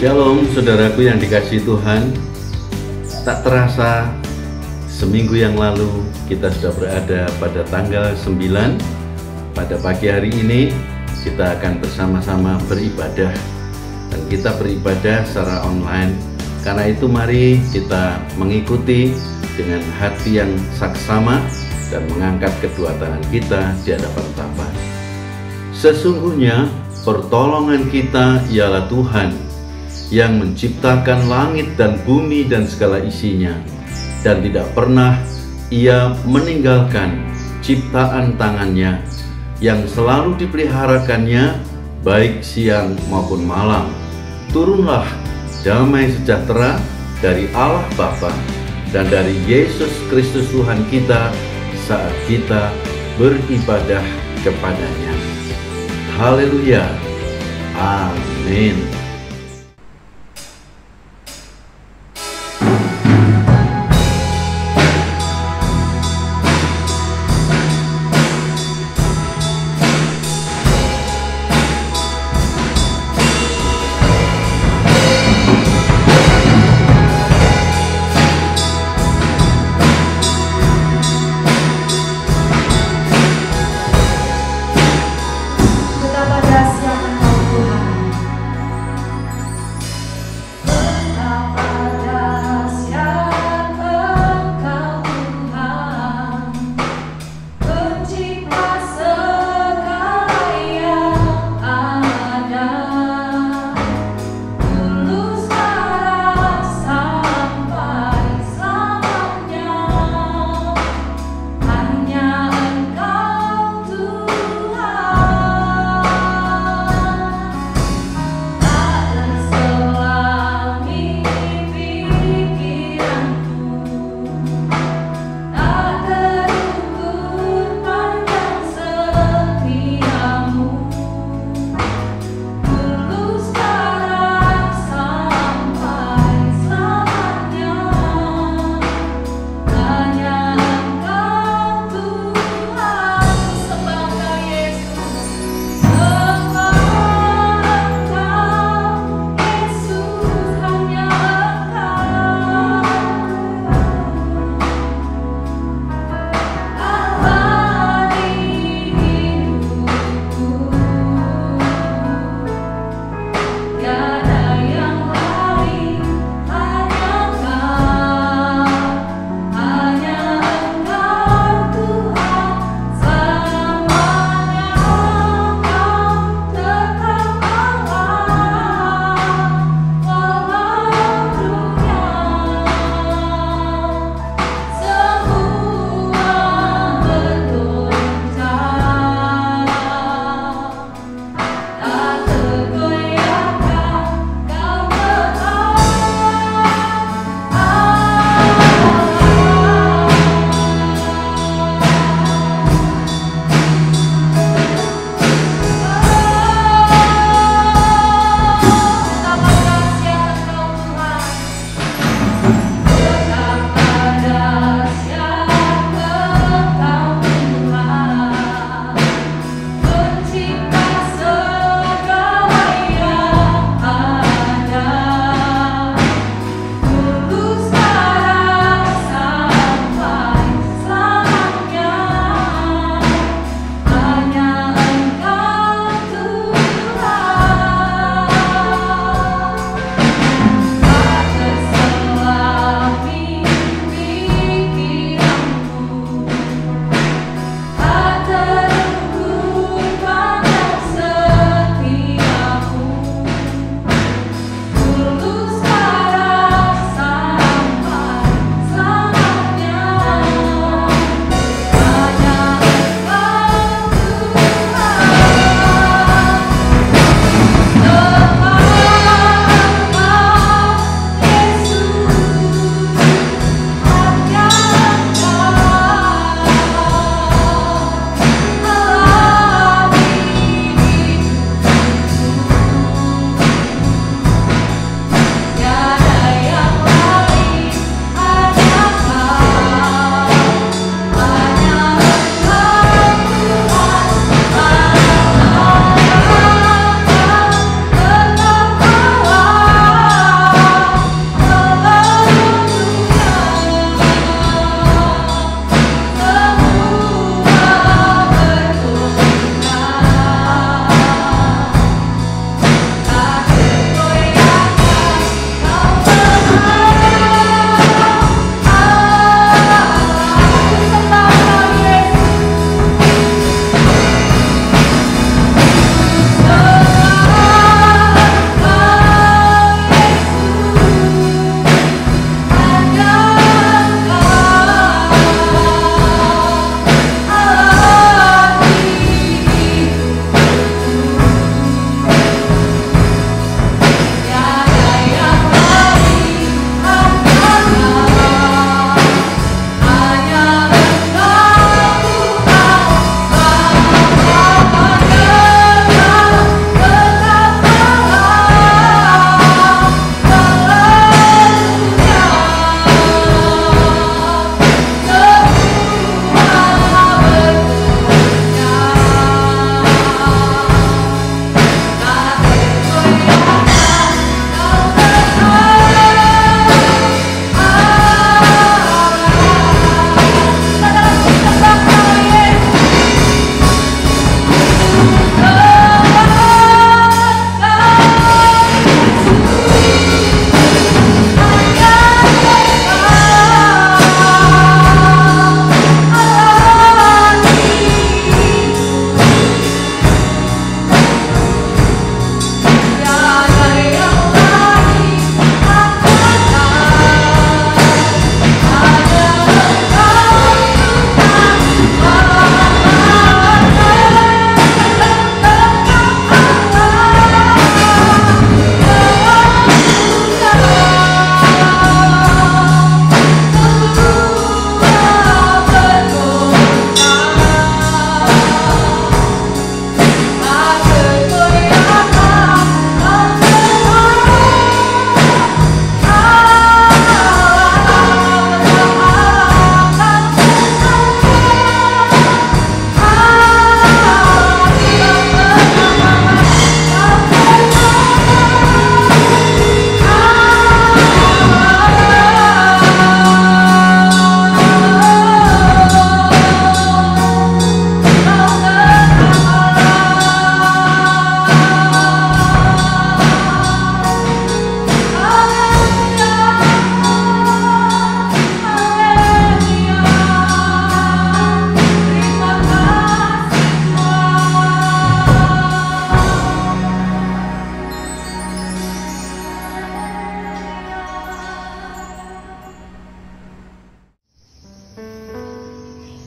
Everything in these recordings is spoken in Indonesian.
Shalom saudaraku yang dikasihi Tuhan. Tak terasa seminggu yang lalu kita sudah berada pada tanggal 9. Pada pagi hari ini kita akan bersama-sama beribadah. Dan kita beribadah secara online. Karena itu mari kita mengikuti dengan hati yang saksama dan mengangkat kedua tangan kita di hadapan Bapa. Sesungguhnya pertolongan kita ialah Tuhan yang menciptakan langit dan bumi dan segala isinya, dan tidak pernah Ia meninggalkan ciptaan tangannya yang selalu dipeliharakannya baik siang maupun malam. Turunlah damai sejahtera dari Allah Bapa dan dari Yesus Kristus Tuhan kita saat kita beribadah kepadanya. Haleluya. Amin.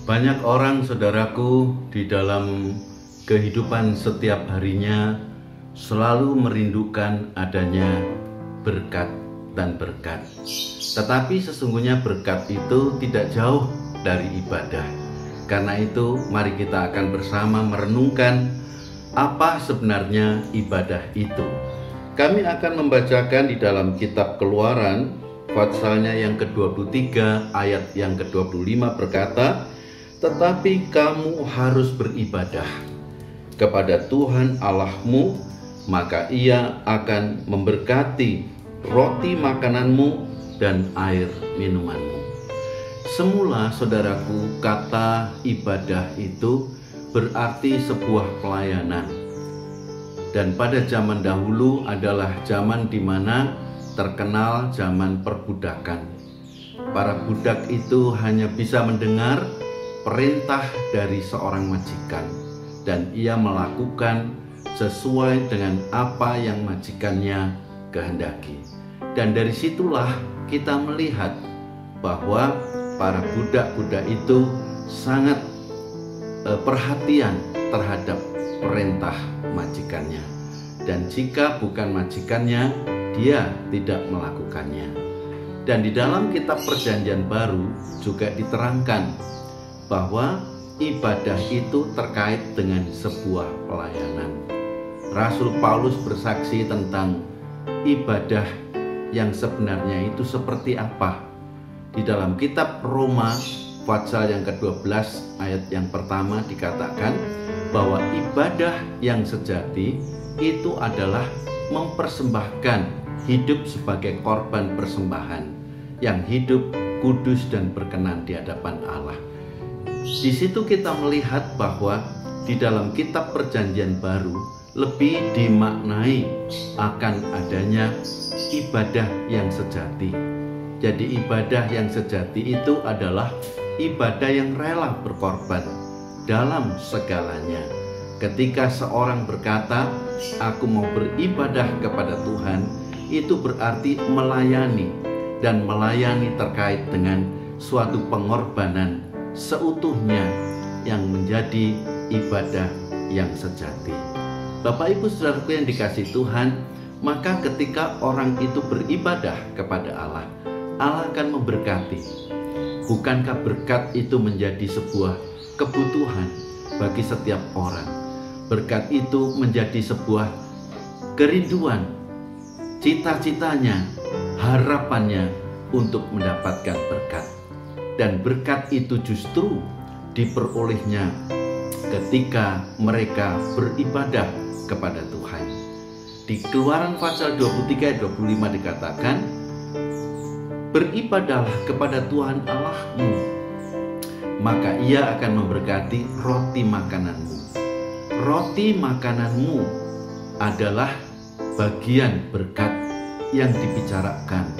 Banyak orang, saudaraku, di dalam kehidupan setiap harinya selalu merindukan adanya berkat dan berkat. Tetapi sesungguhnya berkat itu tidak jauh dari ibadah. Karena itu, mari kita akan bersama merenungkan apa sebenarnya ibadah itu. Kami akan membacakan di dalam kitab Keluaran, pasalnya yang ke-23, ayat yang ke-25 berkata, "Tetapi kamu harus beribadah kepada Tuhan Allahmu, maka Ia akan memberkati roti makananmu dan air minumanmu." Semula, saudaraku, kata ibadah itu berarti sebuah pelayanan. Dan pada zaman dahulu adalah zaman di mana terkenal zaman perbudakan. Para budak itu hanya bisa mendengar perintah dari seorang majikan, dan ia melakukan sesuai dengan apa yang majikannya kehendaki. Dan dari situlah kita melihat bahwa para budak-budak itu sangat perhatian terhadap perintah majikannya, dan jika bukan majikannya, dia tidak melakukannya. Dan di dalam kitab Perjanjian Baru juga diterangkan bahwa ibadah itu terkait dengan sebuah pelayanan. Rasul Paulus bersaksi tentang ibadah yang sebenarnya itu seperti apa. Di dalam kitab Roma pasal yang ke-12 ayat yang pertama dikatakan bahwa ibadah yang sejati itu adalah mempersembahkan hidup sebagai korban persembahan yang hidup, kudus, dan berkenan di hadapan Allah. Di situ kita melihat bahwa di dalam kitab Perjanjian Baru lebih dimaknai akan adanya ibadah yang sejati. Jadi ibadah yang sejati itu adalah ibadah yang rela berkorban dalam segalanya. Ketika seorang berkata, "Aku mau beribadah kepada Tuhan," itu berarti melayani, dan melayani terkait dengan suatu pengorbanan seutuhnya yang menjadi ibadah yang sejati. Bapak Ibu Saudaraku yang dikasihi Tuhan, maka ketika orang itu beribadah kepada Allah, Allah akan memberkati. Bukankah berkat itu menjadi sebuah kebutuhan bagi setiap orang? Berkat itu menjadi sebuah kerinduan, cita-citanya, harapannya untuk mendapatkan berkat. Dan berkat itu justru diperolehnya ketika mereka beribadah kepada Tuhan. Di Keluaran pasal 23 ayat 25 dikatakan, "Beribadahlah kepada Tuhan Allahmu, maka Ia akan memberkati roti makananmu." Roti makananmu adalah bagian berkat yang dibicarakan.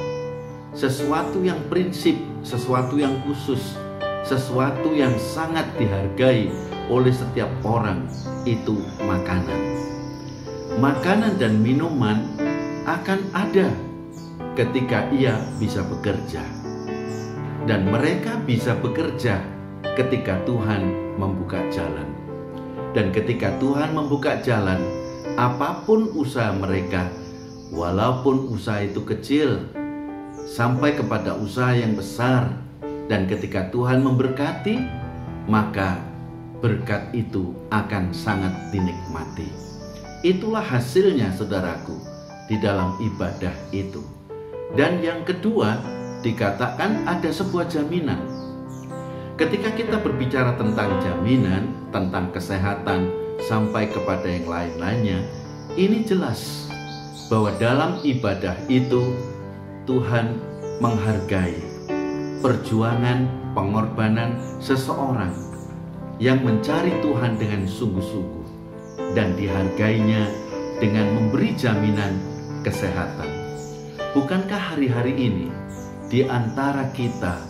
Sesuatu yang prinsip, sesuatu yang khusus, sesuatu yang sangat dihargai oleh setiap orang, itu makanan. Makanan dan minuman akan ada ketika ia bisa bekerja. Dan mereka bisa bekerja ketika Tuhan membuka jalan. Dan ketika Tuhan membuka jalan, apapun usaha mereka, walaupun usaha itu kecil, sampai kepada usaha yang besar, dan ketika Tuhan memberkati, maka berkat itu akan sangat dinikmati. Itulah hasilnya, saudaraku, di dalam ibadah itu. Dan yang kedua, dikatakan ada sebuah jaminan. Ketika kita berbicara tentang jaminan, tentang kesehatan, sampai kepada yang lain-lainnya, ini jelas bahwa dalam ibadah itu Tuhan menghargai perjuangan, pengorbanan seseorang yang mencari Tuhan dengan sungguh-sungguh, dan dihargainya dengan memberi jaminan kesehatan. Bukankah hari-hari ini di antara kita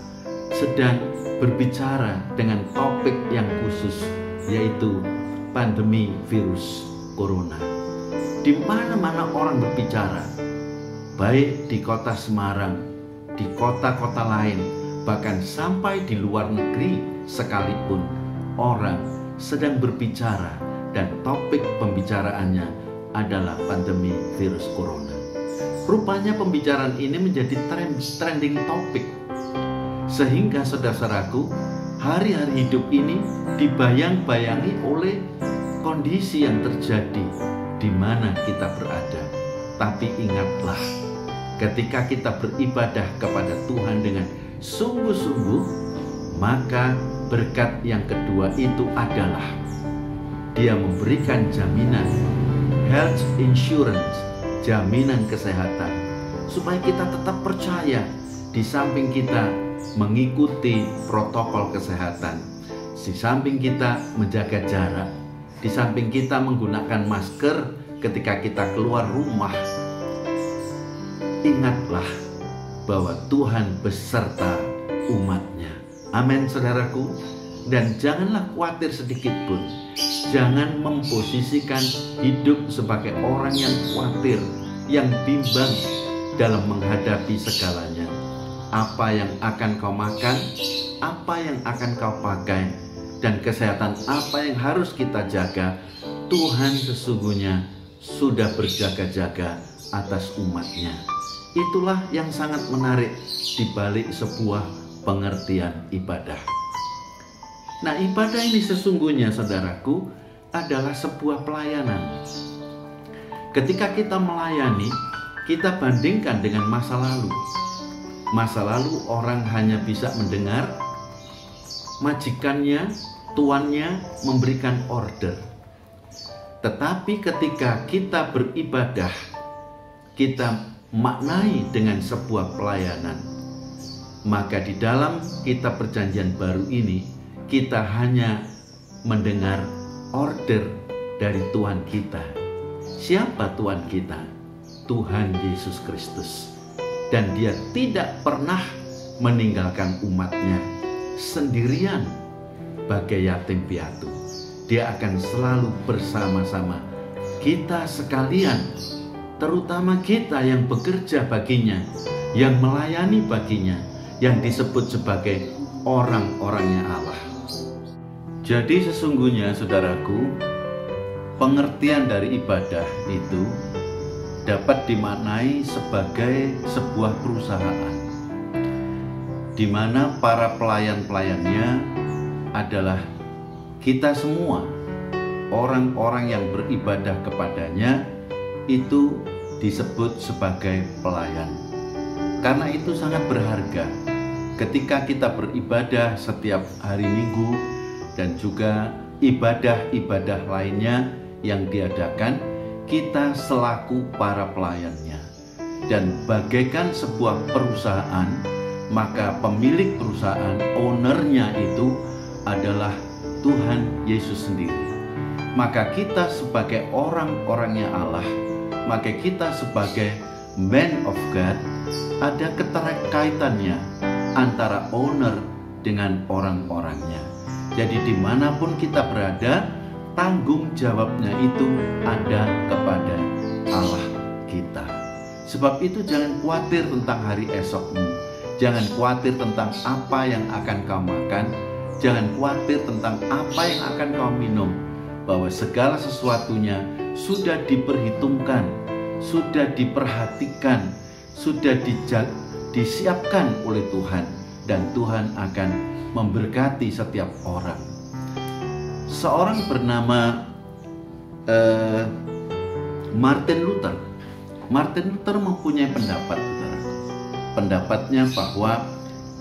sedang berbicara dengan topik yang khusus, yaitu pandemi virus corona? Di mana-mana orang berbicara, baik di kota Semarang, di kota-kota lain, bahkan sampai di luar negeri sekalipun orang sedang berbicara dan topik pembicaraannya adalah pandemi virus corona. Rupanya pembicaraan ini menjadi trending topik, sehingga saudara-saudaraku, hari-hari hidup ini dibayang-bayangi oleh kondisi yang terjadi di mana kita berada. Tapi ingatlah, ketika kita beribadah kepada Tuhan dengan sungguh-sungguh, maka berkat yang kedua itu adalah Dia memberikan jaminan, health insurance, jaminan kesehatan, supaya kita tetap percaya. Di samping kita mengikuti protokol kesehatan, di samping kita menjaga jarak, di samping kita menggunakan masker ketika kita keluar rumah, ingatlah bahwa Tuhan beserta umatnya. Amin, saudaraku. Dan janganlah khawatir sedikit pun. Jangan memposisikan hidup sebagai orang yang khawatir, yang bimbang dalam menghadapi segalanya. Apa yang akan kau makan, apa yang akan kau pakai, dan kesehatan apa yang harus kita jaga, Tuhan sesungguhnya sudah berjaga-jaga atas umatnya. Itulah yang sangat menarik di balik sebuah pengertian ibadah. Nah, ibadah ini sesungguhnya, saudaraku, adalah sebuah pelayanan. Ketika kita melayani, kita bandingkan dengan masa lalu. Masa lalu orang hanya bisa mendengar majikannya, tuannya memberikan order. Tetapi ketika kita beribadah, kita maknai dengan sebuah pelayanan. Maka di dalam kitab Perjanjian Baru ini, kita hanya mendengar order dari Tuhan kita. Siapa Tuhan kita? Tuhan Yesus Kristus. Dan Dia tidak pernah meninggalkan umatnya sendirian bagai yatim piatu. Dia akan selalu bersama-sama kita sekalian, terutama kita yang bekerja baginya, yang melayani baginya, yang disebut sebagai orang-orangnya Allah. Jadi sesungguhnya, saudaraku, pengertian dari ibadah itu dapat dimaknai sebagai sebuah perusahaan di mana para pelayan-pelayannya adalah kita semua, orang-orang yang beribadah kepadanya. Itu disebut sebagai pelayan. Karena itu sangat berharga ketika kita beribadah setiap hari Minggu dan juga ibadah-ibadah lainnya yang diadakan, kita selaku para pelayannya. Dan bagaikan sebuah perusahaan, maka pemilik perusahaan, ownernya itu adalah Tuhan Yesus sendiri. Maka kita sebagai orang-orangnya Allah, maka kita sebagai man of God, ada keterkaitannya antara owner dengan orang-orangnya. Jadi dimanapun kita berada, tanggung jawabnya itu ada kepada Allah kita. Sebab itu jangan khawatir tentang hari esokmu. Jangan khawatir tentang apa yang akan kau makan. Jangan khawatir tentang apa yang akan kau minum. Bahwa segala sesuatunya sudah diperhitungkan, sudah diperhatikan, sudah disiapkan oleh Tuhan. Dan Tuhan akan memberkati setiap orang. Seorang bernama Martin Luther. Martin Luther mempunyai pendapat, pendapatnya bahwa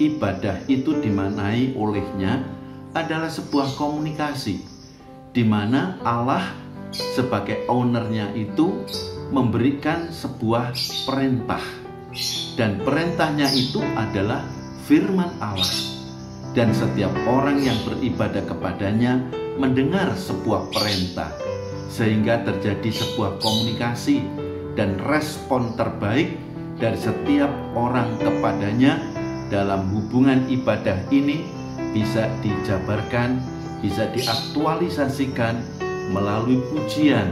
ibadah itu dimaknai olehnya adalah sebuah komunikasi, di mana Allah sebagai ownernya itu memberikan sebuah perintah, dan perintahnya itu adalah firman Allah, dan setiap orang yang beribadah kepadanya mendengar sebuah perintah, sehingga terjadi sebuah komunikasi dan respon terbaik dari setiap orang kepadanya. Dalam hubungan ibadah ini bisa dijabarkan, bisa diaktualisasikan melalui pujian,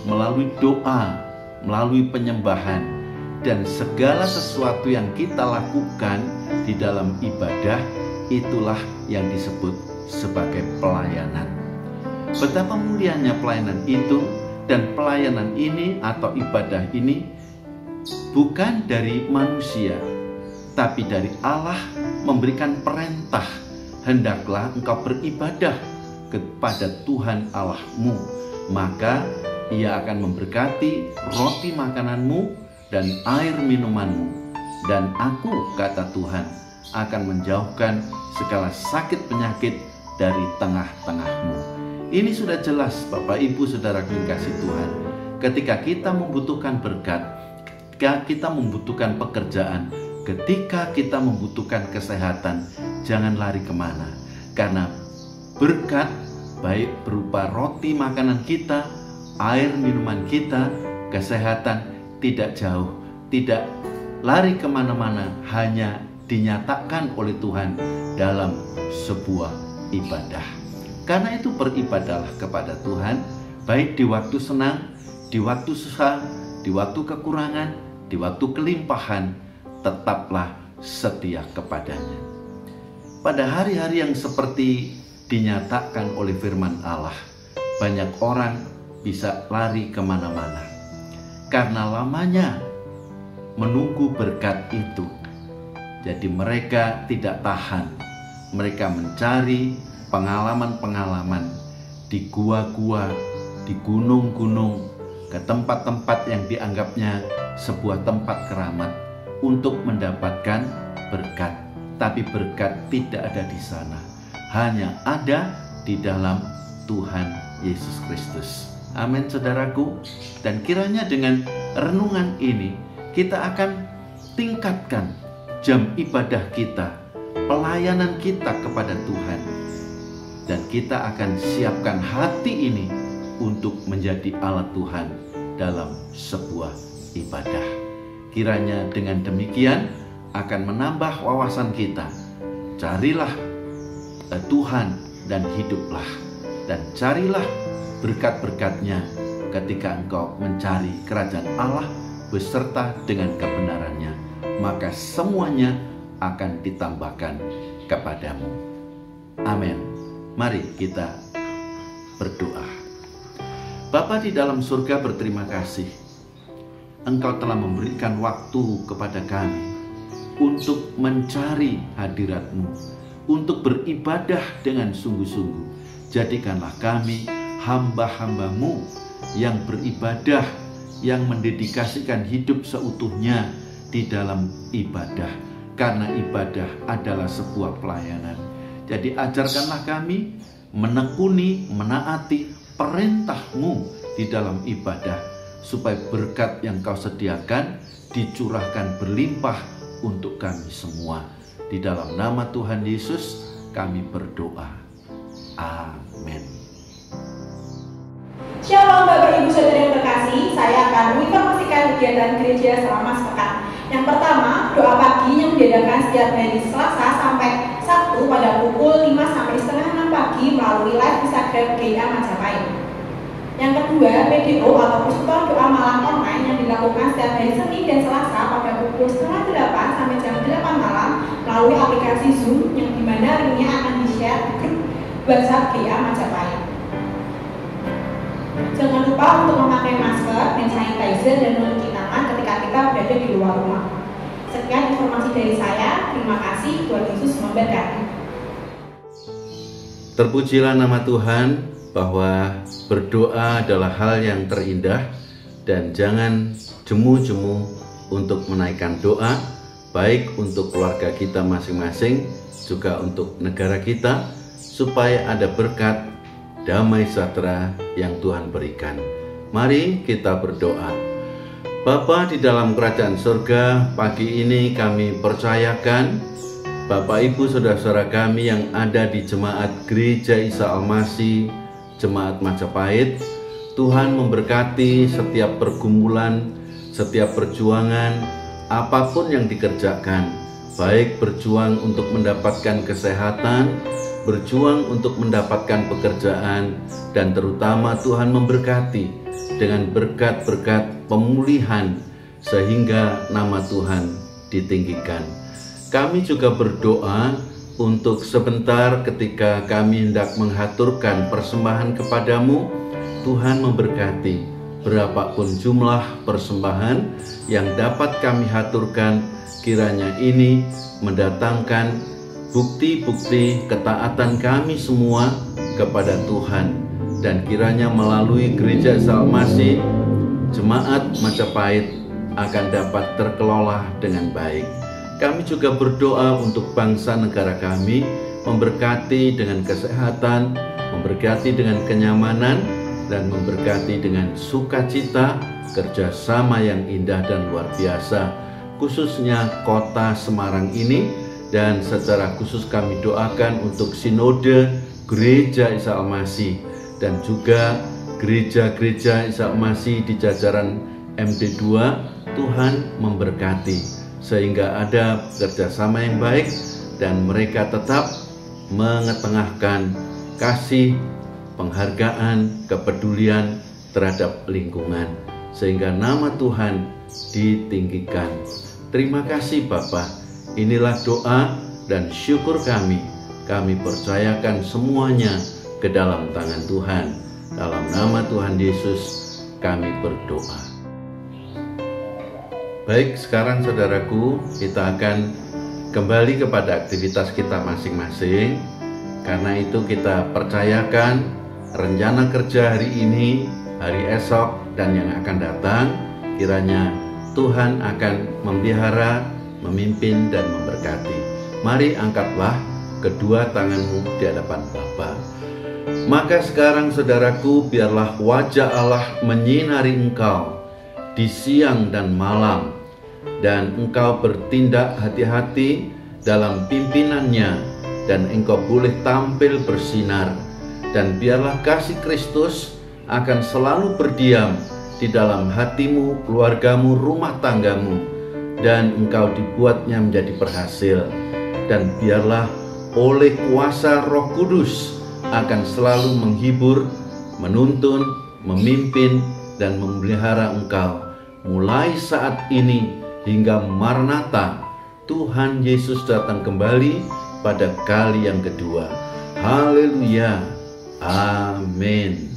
melalui doa, melalui penyembahan, dan segala sesuatu yang kita lakukan di dalam ibadah, itulah yang disebut sebagai pelayanan. Betapa mulianya pelayanan itu, dan pelayanan ini atau ibadah ini bukan dari manusia, tapi dari Allah memberikan perintah, hendaklah engkau beribadah kepada Tuhan Allahmu, maka Ia akan memberkati roti makananmu dan air minumanmu. Dan aku, kata Tuhan, akan menjauhkan segala sakit penyakit dari tengah-tengahmu. Ini sudah jelas, Bapak Ibu Saudara kasih Tuhan. Ketika kita membutuhkan berkat, ketika kita membutuhkan pekerjaan, ketika kita membutuhkan kesehatan, jangan lari kemana. Karena berkat baik berupa roti makanan kita, air minuman kita, kesehatan tidak jauh, tidak lari kemana-mana, hanya dinyatakan oleh Tuhan dalam sebuah ibadah. Karena itu beribadahlah kepada Tuhan, baik di waktu senang, di waktu susah, di waktu kekurangan, di waktu kelimpahan, tetaplah setia kepadanya. Pada hari-hari yang seperti dinyatakan oleh firman Allah, banyak orang bisa lari kemana-mana karena lamanya menunggu berkat itu. Jadi mereka tidak tahan, mereka mencari pengalaman-pengalaman di gua-gua, di gunung-gunung, ke tempat-tempat yang dianggapnya sebuah tempat keramat untuk mendapatkan berkat. Tapi berkat tidak ada di sana, hanya ada di dalam Tuhan Yesus Kristus. Amin, saudaraku. Dan kiranya dengan renungan ini kita akan tingkatkan jam ibadah kita, pelayanan kita kepada Tuhan, dan kita akan siapkan hati ini untuk menjadi alat Tuhan dalam sebuah ibadah. Kiranya dengan demikian akan menambah wawasan kita. Carilah Tuhan dan hiduplah, dan carilah berkat-berkatnya ketika engkau mencari kerajaan Allah beserta dengan kebenarannya, maka semuanya akan ditambahkan kepadamu. Amin. Mari kita berdoa. Bapa di dalam surga, berterima kasih Engkau telah memberikan waktu kepada kami untuk mencari hadirat-Mu, untuk beribadah dengan sungguh-sungguh. Jadikanlah kami hamba-hamba-Mu yang beribadah, yang mendedikasikan hidup seutuhnya di dalam ibadah, karena ibadah adalah sebuah pelayanan. Jadi ajarkanlah kami menekuni, menaati perintah-Mu di dalam ibadah, supaya berkat yang Kau sediakan dicurahkan berlimpah untuk kami semua. Di dalam nama Tuhan Yesus kami berdoa. Amin. Shalom Bapak Ibu Saudara yang terkasih, saya akan menginformasikan kegiatan gereja selama sepekan. Yang pertama, doa pagi yang diadakan setiap hari Selasa sampai Sabtu pada pukul 5 sampai setengah 6 pagi melalui live Instagram GA Majapahit. Yang kedua, PDO atau persekutuan doa malam online yang dilakukan setiap hari Senin dan Selasa pada pukul setengah 8 sampai jam 8 malam melalui aplikasi Zoom, yang dimana linknya akan di-share di grup WhatsApp GA Majapahit. Jangan lupa untuk memakai masker, hand sanitizer, dan mencuci tangan ketika kita berada di luar rumah. Sekian informasi dari saya. Terima kasih. Tuhan Yesus memberkati. Terpujilah nama Tuhan, bahwa berdoa adalah hal yang terindah, dan jangan jemu-jemu untuk menaikkan doa, baik untuk keluarga kita masing-masing, juga untuk negara kita, supaya ada berkat damai sejahtera yang Tuhan berikan. Mari kita berdoa. Bapa di dalam kerajaan surga, pagi ini kami percayakan Bapak Ibu saudara-saudara kami yang ada di jemaat Gereja Isa Almasih, Jemaat Majapahit, Tuhan memberkati setiap pergumulan, setiap perjuangan, apapun yang dikerjakan, baik berjuang untuk mendapatkan kesehatan, berjuang untuk mendapatkan pekerjaan, dan terutama Tuhan memberkati dengan berkat-berkat pemulihan sehingga nama Tuhan ditinggikan. Kami juga berdoa untuk sebentar ketika kami hendak menghaturkan persembahan kepadamu. Tuhan memberkati berapapun jumlah persembahan yang dapat kami haturkan, kiranya ini mendatangkan bukti-bukti ketaatan kami semua kepada Tuhan, dan kiranya melalui Gereja Salmasi, Jemaat Majapahit akan dapat terkelola dengan baik. Kami juga berdoa untuk bangsa negara kami, memberkati dengan kesehatan, memberkati dengan kenyamanan, dan memberkati dengan sukacita, kerjasama yang indah dan luar biasa, khususnya kota Semarang ini. Dan secara khusus kami doakan untuk sinode Gereja Isa Al-Masih dan juga gereja-gereja Isa Al-Masih di jajaran MD2. Tuhan memberkati sehingga ada kerjasama yang baik dan mereka tetap mengetengahkan kasih, penghargaan, kepedulian terhadap lingkungan, sehingga nama Tuhan ditinggikan. Terima kasih Bapa. Inilah doa dan syukur kami. Kami percayakan semuanya ke dalam tangan Tuhan. Dalam nama Tuhan Yesus kami berdoa. Baik, sekarang saudaraku, kita akan kembali kepada aktivitas kita masing-masing. Karena itu kita percayakan rencana kerja hari ini, hari esok, dan yang akan datang, kiranya Tuhan akan memelihara, memimpin, dan memberkati. Mari angkatlah kedua tanganmu di hadapan Bapa. Maka sekarang saudaraku, biarlah wajah Allah menyinari engkau di siang dan malam, dan engkau bertindak hati-hati dalam pimpinannya, dan engkau boleh tampil bersinar. Dan biarlah kasih Kristus akan selalu berdiam di dalam hatimu, keluargamu, rumah tanggamu, dan engkau dibuatnya menjadi berhasil. Dan biarlah oleh kuasa Roh Kudus akan selalu menghibur, menuntun, memimpin, dan memelihara engkau mulai saat ini hingga Maranatha, Tuhan Yesus datang kembali pada kali yang kedua. Haleluya. Amin.